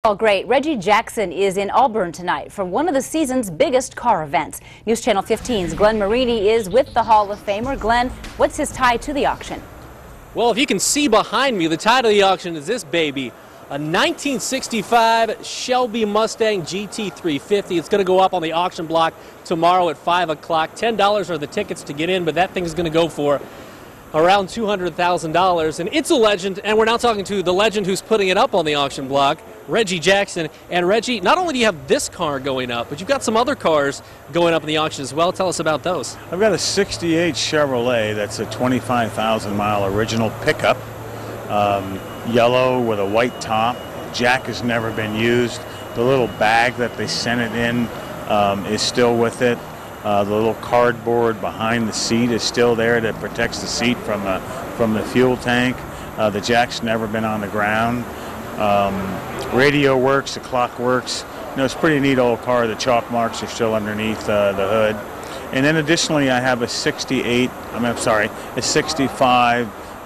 Well, great. Reggie Jackson is in Auburn tonight for one of the season's biggest car events. News Channel 15's Glenn Marini is with the Hall of Famer. Glenn, what's his tie to the auction? Well, if you can see behind me, the tie to the auction is this baby, a 1965 Shelby Mustang GT350. It's going to go up on the auction block tomorrow at 5 o'clock. $10 are the tickets to get in, but that thing is going to go for around $200,000. And it's a legend, and we're now talking to the legend who's putting it up on the auction block, Reggie Jackson. And Reggie, not only do you have this car going up, but you've got some other cars going up in the auction as well. Tell us about those. I've got a 68 Chevrolet that's a 25,000 mile original pickup, yellow with a white top. Jack has never been used. The little bag that they sent it in is still with it. The little cardboard behind the seat is still there that protects the seat from the fuel tank. The jack's never been on the ground. Radio works, the clock works. You know, it's a pretty neat old car. The chalk marks are still underneath the hood. And then additionally, I have a 65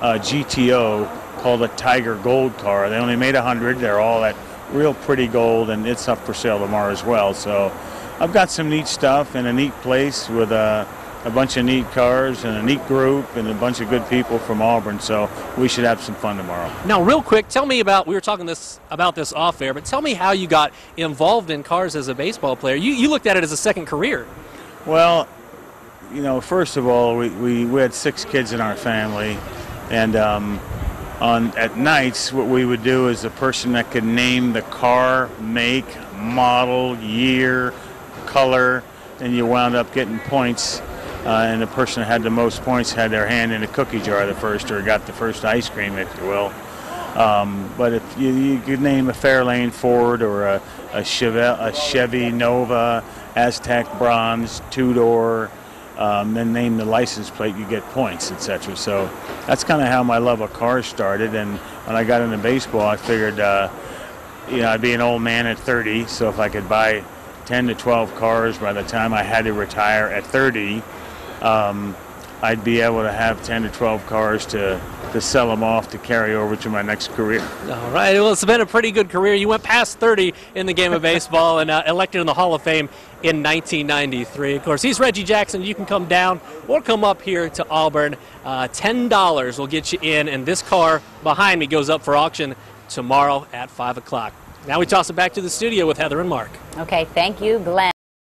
GTO called a Tiger Gold car. They only made 100. They're all that real pretty gold, and it's up for sale tomorrow as well. So I've got some neat stuff in a neat place with a bunch of neat cars and a neat group and a bunch of good people from Auburn, so we should have some fun tomorrow. Now, real quick, tell me about, we were talking about this off air, but tell me how you got involved in cars as a baseball player. You looked at it as a second career. Well, you know, first of all, we had 6 kids in our family, and at nights what we would do is the person that could name the car, make, model, year, color, and you wound up getting points, and the person that had the most points had their hand in a cookie jar the first, or got the first ice cream, if you will. But if you could name a Fairlane Ford or a Chevy Nova, Aztec Bronze, two-door, then name the license plate, you get points, etc. So that's kind of how my love of cars started. And when I got into baseball, I figured, you know, I'd be an old man at 30, so if I could buy 10 to 12 cars by the time I had to retire at 30, I'd be able to have 10 to 12 cars to sell them off to carry over to my next career. All right, well, it's been a pretty good career. You went past 30 in the game of baseball and elected in the Hall of Fame in 1993. Of course, he's Reggie Jackson. You can come down or come up here to Auburn. $10 will get you in, and this car behind me goes up for auction tomorrow at 5 o'clock. Now we toss it back to the studio with Heather and Mark. Okay, thank you, Glenn.